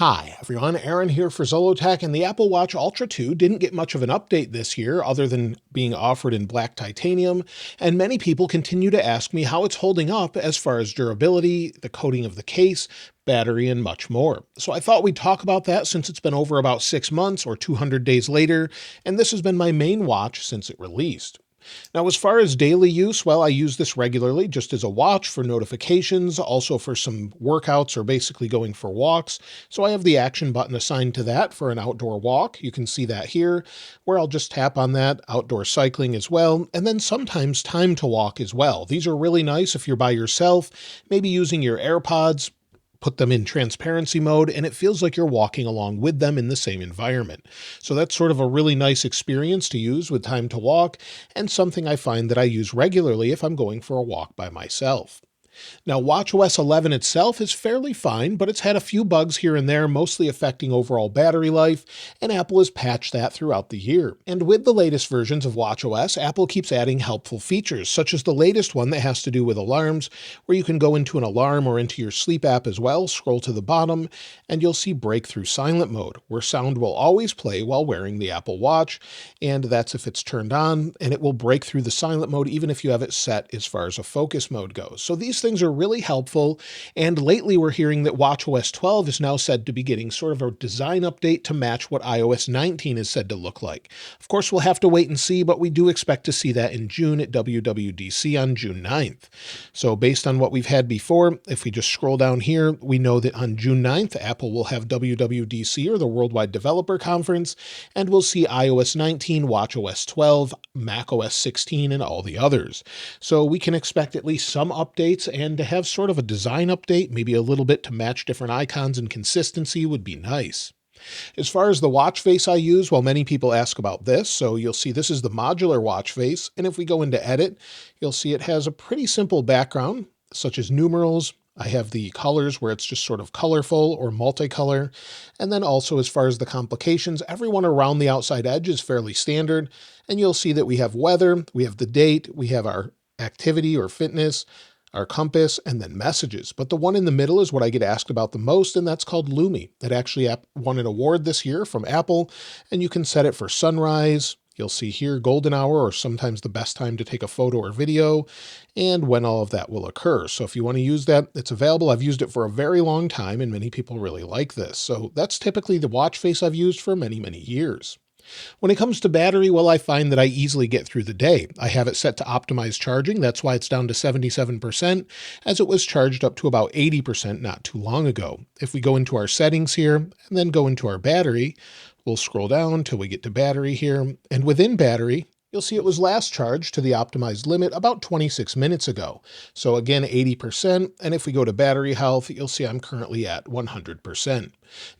Hi everyone, Aaron here for Zollotech, and the Apple Watch Ultra 2 didn't get much of an update this year other than being offered in black titanium, and many people continue to ask me how it's holding up as far as durability, the coating of the case, battery, and much more. So I thought we'd talk about that since it's been over about 6 months or 200 days later, and this has been my main watch since it released. Now, as far as daily use, well, I use this regularly just as a watch for notifications, also for some workouts or basically going for walks. So I have the action button assigned to that for an outdoor walk. You can see that here, where I'll just tap on that, outdoor cycling as well, and then sometimes time to walk as well. These are really nice if you're by yourself, maybe using your AirPods, put them in transparency mode, and it feels like you're walking along with them in the same environment. So that's sort of a really nice experience to use with time to walk, and something I find that I use regularly if I'm going for a walk by myself. Now, watchOS 11 itself is fairly fine, but it's had a few bugs here and there, mostly affecting overall battery life, and Apple has patched that throughout the year. And with the latest versions of watchOS, Apple keeps adding helpful features, such as the latest one that has to do with alarms, where you can go into an alarm or into your sleep app as well, scroll to the bottom, and you'll see breakthrough silent mode, where sound will always play while wearing the Apple Watch, and that's if it's turned on, and it will break through the silent mode even if you have it set as far as a focus mode goes. So these things are really helpful, and lately we're hearing that watchOS 12 is now said to be getting sort of a design update to match what iOS 19 is said to look like. Of course, we'll have to wait and see, but we do expect to see that in June at WWDC on June 9th. So based on what we've had before, if we just scroll down here, we know that on June 9th, Apple will have WWDC, or the Worldwide Developer Conference, and we'll see iOS 19, watchOS 12, macOS 16, and all the others. So we can expect at least some updates, and to have sort of a design update, maybe a little bit to match different icons and consistency would be nice. As far as the watch face I use, well, many people ask about this. So you'll see this is the modular watch face. And if we go into edit, you'll see it has a pretty simple background, such as numerals. I have the colors where it's just sort of colorful or multicolor. And then also as far as the complications, everyone around the outside edge is fairly standard. And you'll see that we have weather, we have the date, we have our activity or fitness, our compass, and then messages. But the one in the middle is what I get asked about the most, and that's called Lumi. It actually won an award this year from Apple, and you can set it for sunrise. You'll see here golden hour, or sometimes the best time to take a photo or video, and when all of that will occur. So if you want to use that, it's available. I've used it for a very long time, and many people really like this. So that's typically the watch face I've used for many, many years. When it comes to battery, well, I find that I easily get through the day. I have it set to optimize charging. That's why it's down to 77%, as it was charged up to about 80% not too long ago. If we go into our settings here and then go into our battery, we'll scroll down until we get to battery here. And within battery, you'll see it was last charged to the optimized limit about 26 minutes ago. So again, 80%. And if we go to battery health, you'll see I'm currently at 100%.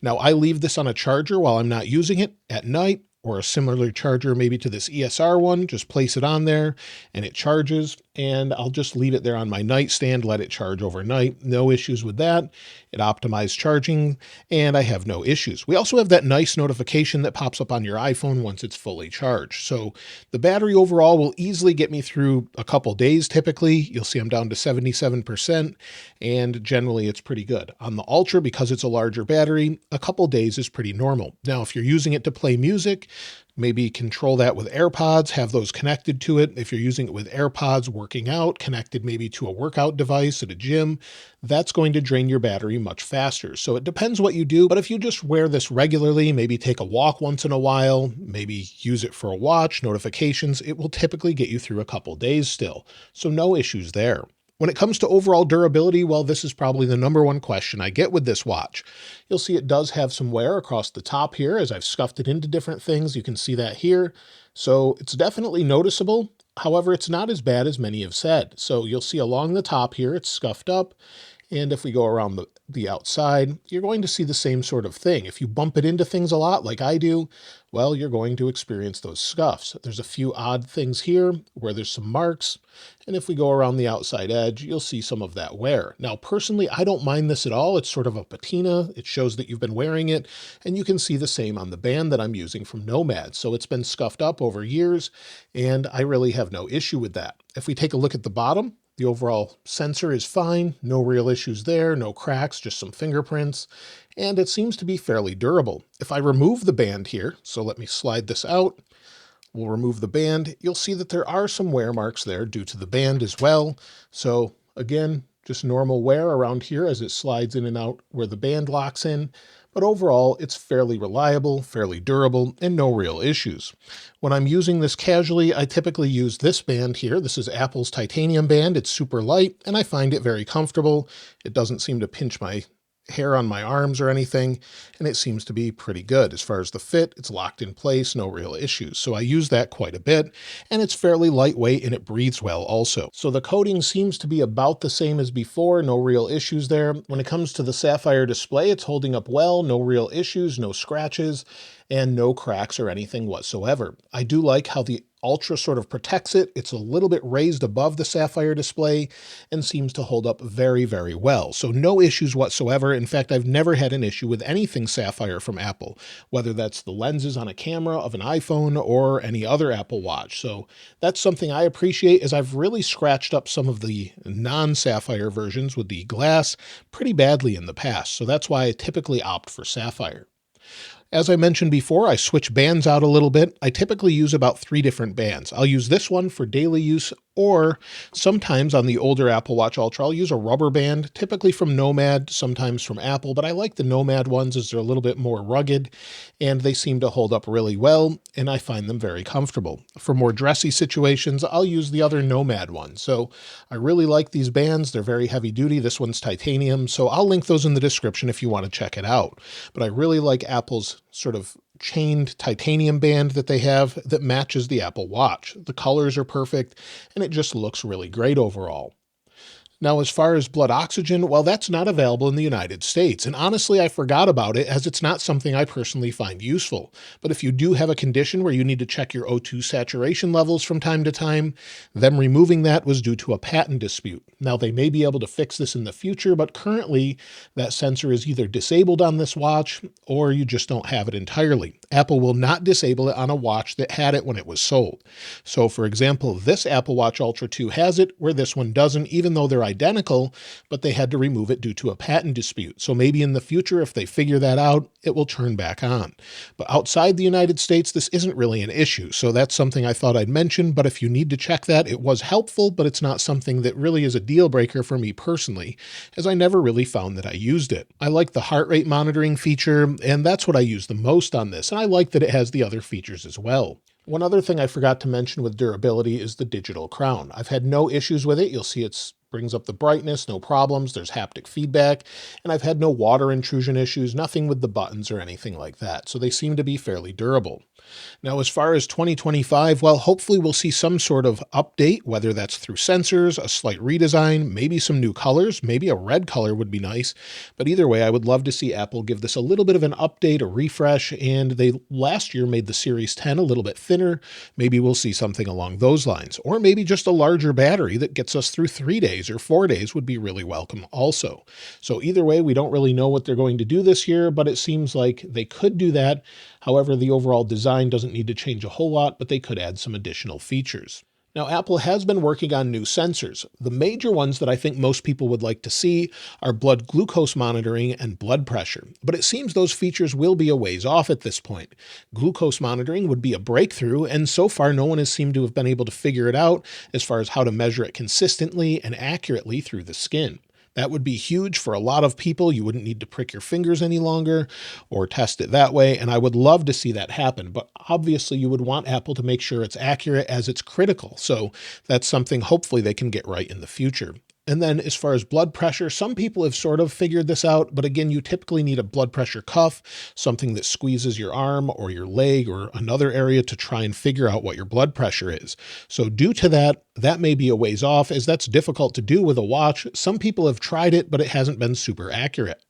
Now I leave this on a charger while I'm not using it at night, or a similar charger maybe to this ESR one, just place it on there and it charges, and I'll just leave it there on my nightstand, let it charge overnight. No issues with that. It optimized charging, and I have no issues. We also have that nice notification that pops up on your iPhone once it's fully charged. So the battery overall will easily get me through a couple days typically. You'll see I'm down to 77%, and generally it's pretty good. On the Ultra, because it's a larger battery, a couple days is pretty normal. Now, if you're using it to play music, maybe control that with AirPods, have those connected to it. If you're using it with AirPods working out, connected maybe to a workout device at a gym, that's going to drain your battery much faster. So it depends what you do, but if you just wear this regularly, maybe take a walk once in a while, maybe use it for a watch, notifications, it will typically get you through a couple days still. So no issues there. When it comes to overall durability, well, this is probably the number one question I get with this watch. You'll see it does have some wear across the top here as I've scuffed it into different things. You can see that here. So it's definitely noticeable. However, it's not as bad as many have said. So you'll see along the top here, it's scuffed up. And if we go around the outside, you're going to see the same sort of thing. If you bump it into things a lot like I do, well, you're going to experience those scuffs. There's a few odd things here where there's some marks. And if we go around the outside edge, you'll see some of that wear. Now, personally, I don't mind this at all. It's sort of a patina. It shows that you've been wearing it. And you can see the same on the band that I'm using from Nomad. So it's been scuffed up over years, and I really have no issue with that. If we take a look at the bottom, The overall sensor is fine, no real issues there, no cracks, just some fingerprints, and it seems to be fairly durable. If I remove the band here, so let me slide this out, we'll remove the band, you'll see that there are some wear marks there due to the band as well. So again, just normal wear around here as it slides in and out where the band locks in. But overall, it's fairly reliable, fairly durable, and no real issues. When I'm using this casually, I typically use this band here. This is Apple's titanium band. It's super light, and I find it very comfortable. It doesn't seem to pinch my hair on my arms or anything, and it seems to be pretty good. As far as the fit, it's locked in place, no real issues. So I use that quite a bit, and it's fairly lightweight and it breathes well also. So the coating seems to be about the same as before, no real issues there. When it comes to the sapphire display, it's holding up well, no real issues, no scratches, and no cracks or anything whatsoever. I do like how the Ultra sort of protects it. It's a little bit raised above the sapphire display and seems to hold up very, very well. So no issues whatsoever. In fact, I've never had an issue with anything sapphire from Apple, whether that's the lenses on a camera of an iPhone or any other Apple Watch. So that's something I appreciate, as I've really scratched up some of the non-sapphire versions with the glass pretty badly in the past. So that's why I typically opt for sapphire. As I mentioned before, I switch bands out a little bit. I typically use about 3 different bands. I'll use this one for daily use, or sometimes on the older Apple Watch Ultra, I'll use a rubber band, typically from Nomad, sometimes from Apple, but I like the Nomad ones as they're a little bit more rugged, and they seem to hold up really well, and I find them very comfortable. For more dressy situations, I'll use the other Nomad one. So I really like these bands. They're very heavy duty. This one's titanium, so I'll link those in the description if you want to check it out. But I really like Apple's sort of chained titanium band that they have that matches the Apple Watch. The colors are perfect, and it just looks really great overall. Now, as far as blood oxygen, well, that's not available in the United States. And honestly, I forgot about it, as it's not something I personally find useful. But if you do have a condition where you need to check your O2 saturation levels from time to time, them removing that was due to a patent dispute. Now, they may be able to fix this in the future, but currently that sensor is either disabled on this watch or you just don't have it entirely. Apple will not disable it on a watch that had it when it was sold. So for example, this Apple Watch Ultra 2 has it, where this one doesn't, even though they're identical, but they had to remove it due to a patent dispute. So maybe in the future, if they figure that out, it will turn back on. But outside the United States, this isn't really an issue. So that's something I thought I'd mention, but if you need to check that, it was helpful, but it's not something that really is a deal breaker for me personally, as I never really found that I used it. I like the heart rate monitoring feature, and that's what I use the most on this. And I like that it has the other features as well. One other thing I forgot to mention with durability is the digital crown. I've had no issues with it. You'll see it brings up the brightness, no problems. There's haptic feedback, and I've had no water intrusion issues, nothing with the buttons or anything like that. So they seem to be fairly durable. Now, as far as 2025, well, hopefully we'll see some sort of update, whether that's through sensors, a slight redesign, maybe some new colors, maybe a red color would be nice. But either way, I would love to see Apple give this a little bit of an update, a refresh, and they last year made the Series 10 a little bit thinner. Maybe we'll see something along those lines, or maybe just a larger battery that gets us through 3 days or 4 days would be really welcome also. So either way, we don't really know what they're going to do this year, but it seems like they could do that. However, the overall design doesn't need to change a whole lot, but they could add some additional features. Now, Apple has been working on new sensors. The major ones that I think most people would like to see are blood glucose monitoring and blood pressure, but it seems those features will be a ways off at this point. Glucose monitoring would be a breakthrough, and so far no one has seemed to have been able to figure it out as far as how to measure it consistently and accurately through the skin. That would be huge for a lot of people. You wouldn't need to prick your fingers any longer or test it that way, and I would love to see that happen. But obviously, you would want Apple to make sure it's accurate, as it's critical. So that's something hopefully they can get right in the future. And then as far as blood pressure, some people have sort of figured this out, but again, you typically need a blood pressure cuff, something that squeezes your arm or your leg or another area to try and figure out what your blood pressure is. So due to that, that may be a ways off, as that's difficult to do with a watch. Some people have tried it, but it hasn't been super accurate.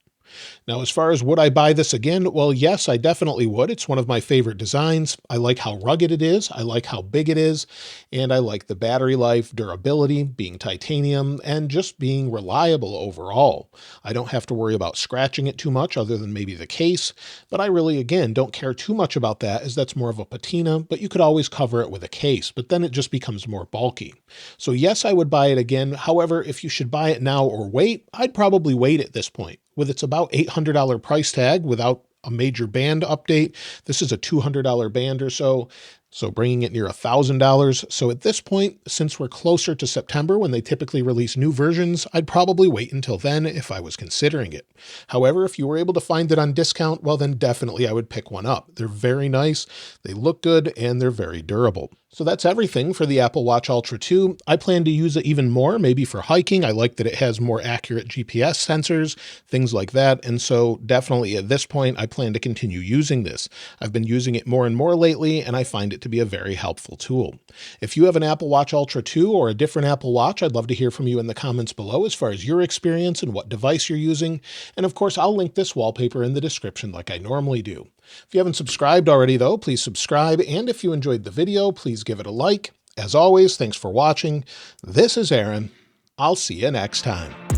Now, as far as would I buy this again? Well, yes, I definitely would. It's one of my favorite designs. I like how rugged it is. I like how big it is. And I like the battery life, durability, being titanium, and just being reliable overall. I don't have to worry about scratching it too much other than maybe the case. But I really, again, don't care too much about that as that's more of a patina, but you could always cover it with a case, but then it just becomes more bulky. So yes, I would buy it again. However, if you should buy it now or wait, I'd probably wait at this point. With its about $800 price tag without a major band update, this is a $200 band or so. So bringing it near $1,000. So at this point, since we're closer to September when they typically release new versions, I'd probably wait until then if I was considering it. However, if you were able to find it on discount, well, then definitely I would pick one up. They're very nice, they look good, and they're very durable. So that's everything for the Apple Watch Ultra 2. I plan to use it even more, maybe for hiking. I like that it has more accurate GPS sensors, things like that. And so definitely at this point, I plan to continue using this. I've been using it more and more lately, and I find it to be a very helpful tool. If you have an Apple Watch Ultra 2 or a different Apple Watch, I'd love to hear from you in the comments below as far as your experience and what device you're using. And of course, I'll link this wallpaper in the description like I normally do. If you haven't subscribed already though, please subscribe. And if you enjoyed the video, please give it a like. As always, thanks for watching. This is Aaron. I'll see you next time.